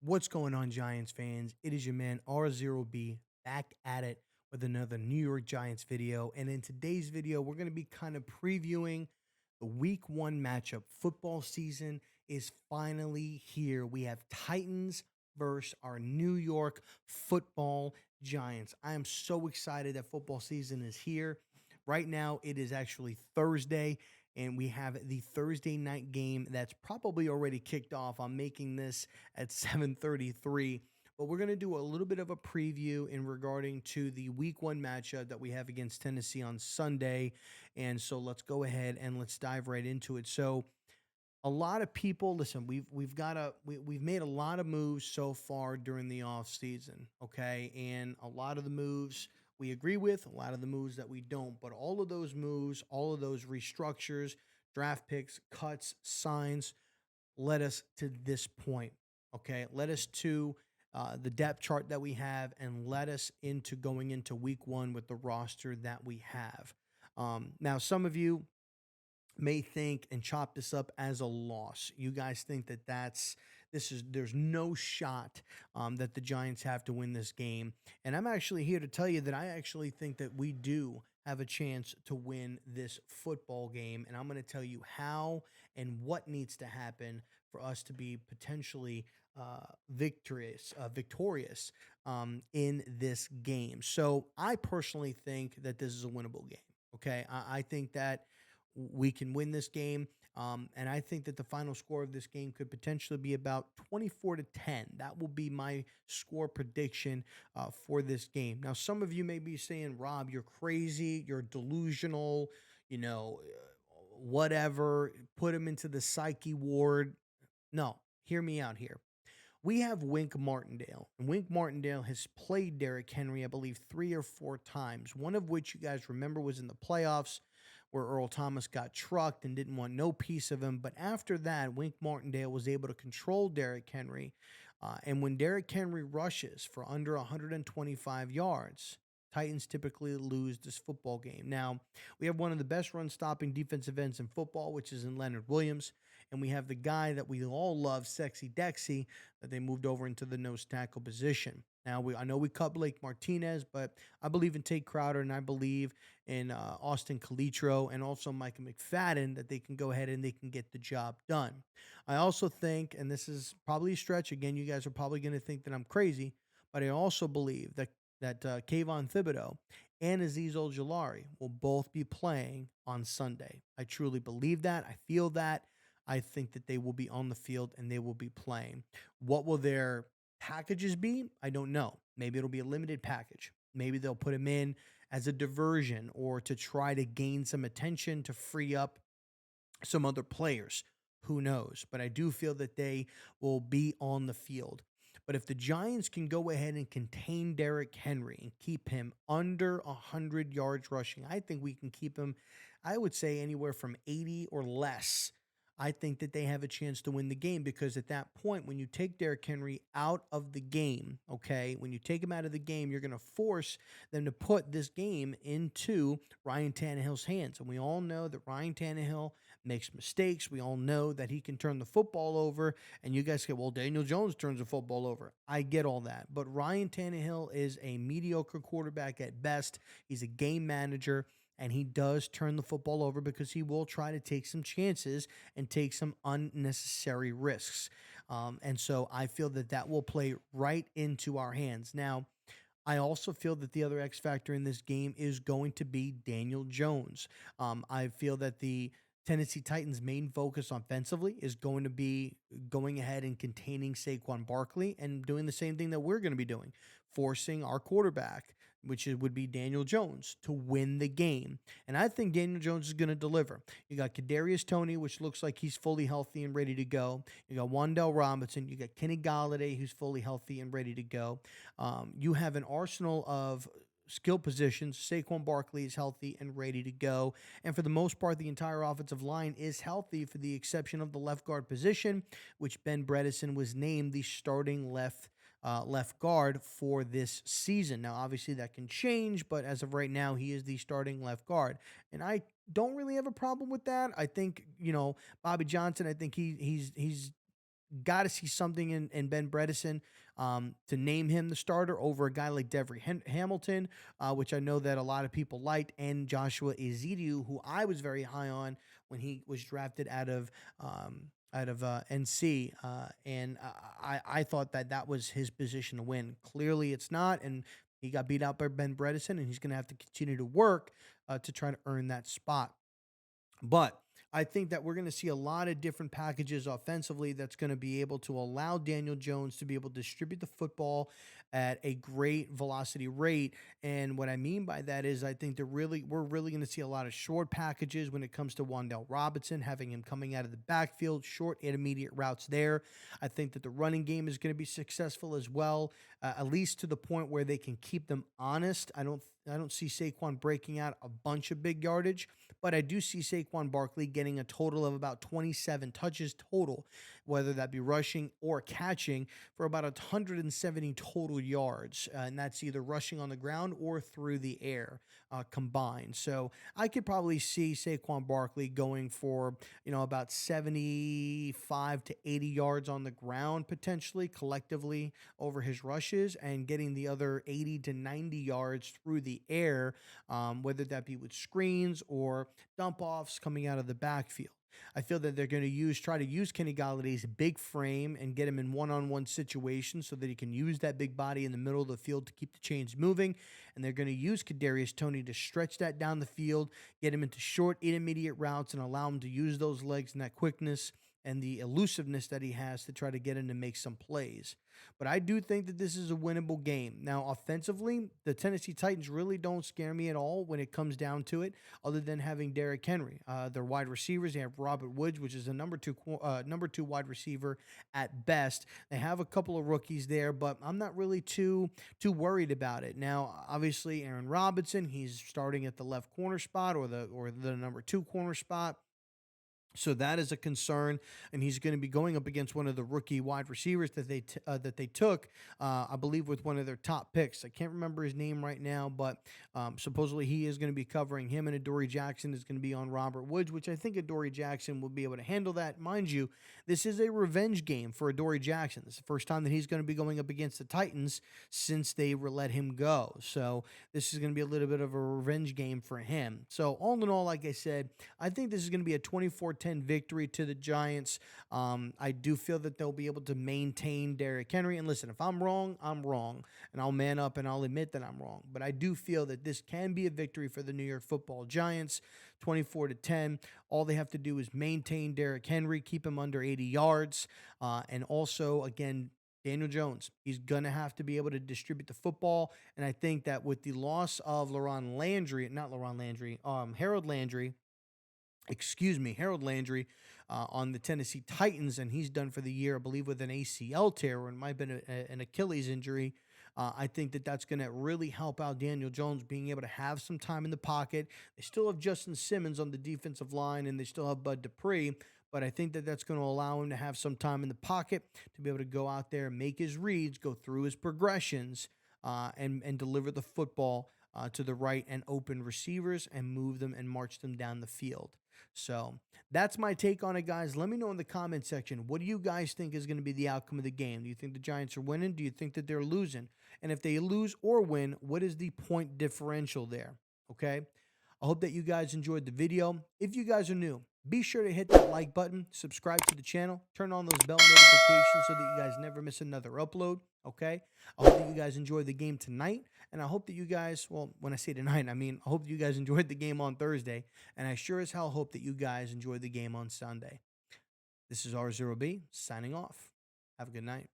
What's going on, Giants fans? It is your man R0B back at it with another New York Giants video. And in today's video, we're going to be kind of previewing the week one matchup. Football season is finally here. We have Titans versus our New York football Giants. I am so excited that football season is here. Right now, it is actually Thursday, and we have the Thursday night game that's probably already kicked off. I'm making this at 7:33. But we're going to do a little bit of a preview in regarding to the week one matchup that we have against Tennessee on Sunday. And so let's go ahead and let's dive right into it. So a lot of people listen, we've made a lot of moves so far during the off season, okay? And a lot of the moves we agree with, a lot of the moves that we don't, but all of those moves, all of those restructures, draft picks, cuts, signs led us to this point. Okay, led us to the depth chart that we have, and led us into going into week one with the roster that we have. Now, some of you may think and chop this up as a loss. You guys think that there's no shot that the Giants have to win this game, and I'm actually here to tell you that I actually think that we do have a chance to win this football game, and I'm going to tell you how and what needs to happen for us to be potentially victorious in this game. So I personally think that this is a winnable game. Okay, I think that we can win this game. And I think that the final score of this game could potentially be about 24-10. That will be my score prediction for this game. Now, some of you may be saying, Rob, you're crazy, you're delusional, whatever, put him into the psyche ward. No, hear me out here. We have Wink Martindale, and Wink Martindale has played Derrick Henry, I believe, 3 or 4 times, one of which you guys remember was in the playoffs where Earl Thomas got trucked and didn't want no piece of him. But after that, Wink Martindale was able to control Derrick Henry. And when Derrick Henry rushes for under 125 yards, Titans typically lose this football game. Now, we have one of the best run stopping defensive ends in football, which is in Leonard Williams. And we have the guy that we all love, Sexy Dexy, that they moved over into the nose tackle position. Now, I know we cut Blake Martinez, but I believe in Tate Crowder, and I believe in Austin Calitro and also Micah McFadden that they can go ahead and they can get the job done. I also think, and this is probably a stretch again, you guys are probably going to think that I'm crazy, but I also believe that Kayvon Thibodeau and Aziz Ojulari will both be playing on Sunday. I truly believe that. I feel that. I think that they will be on the field and they will be playing. What will their packages be? I don't know. Maybe it'll be a limited package. Maybe they'll put him in as a diversion or to try to gain some attention to free up some other players. Who knows? But I do feel that they will be on the field. But if the Giants can go ahead and contain Derrick Henry and keep him under 100 yards rushing, I think we can keep him, I would say, anywhere from 80 or less. I think that they have a chance to win the game because at that point, when you take Derrick Henry out of the game, okay, when you take him out of the game, you're going to force them to put this game into Ryan Tannehill's hands. And we all know that Ryan Tannehill makes mistakes. We all know that he can turn the football over. And you guys say, well, Daniel Jones turns the football over. I get all that. But Ryan Tannehill is a mediocre quarterback at best. He's a game manager. And he does turn the football over because he will try to take some chances and take some unnecessary risks. And so I feel that that will play right into our hands. Now, I also feel that the other X factor in this game is going to be Daniel Jones. I feel that the Tennessee Titans' main focus offensively is going to be going ahead and containing Saquon Barkley and doing the same thing that we're going to be doing, forcing our quarterback, would be Daniel Jones, to win the game. And I think Daniel Jones is going to deliver. You got Kadarius Toney, which looks like he's fully healthy and ready to go. You got Wandell Robinson. You got Kenny Galladay, who's fully healthy and ready to go. You have an arsenal of skill positions. Saquon Barkley is healthy and ready to go. And for the most part, the entire offensive line is healthy for the exception of the left guard position, which Ben Bredesen was named the starting left guard for this season. Now, obviously, that can change, but as of right now, he is the starting left guard. And I don't really have a problem with that. I think, Bobby Johnson, I think he's got to see something in Ben Bredesen to name him the starter over a guy like Devery Hamilton, which I know that a lot of people liked, and Joshua Ezedu, who I was very high on when he was drafted out of NC, and I thought that that was his position to win. Clearly, it's not, and he got beat out by Ben Bredesen, and he's going to have to continue to work to try to earn that spot. But I think that we're going to see a lot of different packages offensively that's going to be able to allow Daniel Jones to be able to distribute the football at a great velocity rate. And what I mean by that is I think we're really going to see a lot of short packages when it comes to Wandell Robinson, having him coming out of the backfield, short intermediate routes there. I think that the running game is going to be successful as well, at least to the point where they can keep them honest. I don't see Saquon breaking out a bunch of big yardage, but I do see Saquon Barkley getting a total of about 27 touches total, whether that be rushing or catching, for about 170 total yards. And that's either rushing on the ground or through the air combined. So I could probably see Saquon Barkley going for, about 75 to 80 yards on the ground, potentially collectively over his rushes, and getting the other 80 to 90 yards through the air, whether that be with screens or dump offs coming out of the backfield. I feel that they're going to try to use Kenny Galladay's big frame and get him in one-on-one situations so that he can use that big body in the middle of the field to keep the chains moving. And they're going to use Kadarius Toney to stretch that down the field, get him into short, intermediate routes, and allow him to use those legs and that quickness and the elusiveness that he has to try to get him to make some plays. But I do think that this is a winnable game. Now, offensively, the Tennessee Titans really don't scare me at all when it comes down to it, other than having Derrick Henry. Their wide receivers, they have Robert Woods, which is a number two wide receiver at best. They have a couple of rookies there, but I'm not really too worried about it. Now, obviously, Aaron Robinson, he's starting at the left corner spot or the number two corner spot. So that is a concern, and he's going to be going up against one of the rookie wide receivers that they took, I believe, with one of their top picks. I can't remember his name right now, but supposedly he is going to be covering him, and Adoree Jackson is going to be on Robert Woods, which I think Adoree Jackson will be able to handle that. Mind you, this is a revenge game for Adoree Jackson. This is the first time that he's going to be going up against the Titans since they let him go. So this is going to be a little bit of a revenge game for him. So all in all, like I said, I think this is going to be a 24-10 victory to the Giants. I do feel that they'll be able to maintain Derrick Henry. And listen, if I'm wrong, I'm wrong. And I'll man up and I'll admit that I'm wrong. But I do feel that this can be a victory for the New York Football Giants, 24-10. All they have to do is maintain Derrick Henry, keep him under 80 yards. And also, again, Daniel Jones, he's going to have to be able to distribute the football. And I think that with the loss of Harold Landry on the Tennessee Titans, and he's done for the year, I believe, with an ACL tear, or it might have been an Achilles injury. I think that that's going to really help out Daniel Jones being able to have some time in the pocket. They still have Justin Simmons on the defensive line, and they still have Bud Dupree, but I think that that's going to allow him to have some time in the pocket to be able to go out there, make his reads, go through his progressions, and deliver the football to the right and open receivers and move them and march them down the field. So that's my take on it, guys. Let me know in the comment section, what do you guys think is going to be the outcome of the game? Do you think the Giants are winning? Do you think that they're losing? And if they lose or win, what is the point differential there? Okay. I hope that you guys enjoyed the video. If you guys are new, be sure to hit that like button, subscribe to the channel, turn on those bell notifications so that you guys never miss another upload. Okay. I hope that you guys enjoyed the game tonight. And I hope that you guys, well, when I say tonight, I mean, I hope that you guys enjoyed the game on Thursday. And I sure as hell hope that you guys enjoyed the game on Sunday. This is R0B signing off. Have a good night.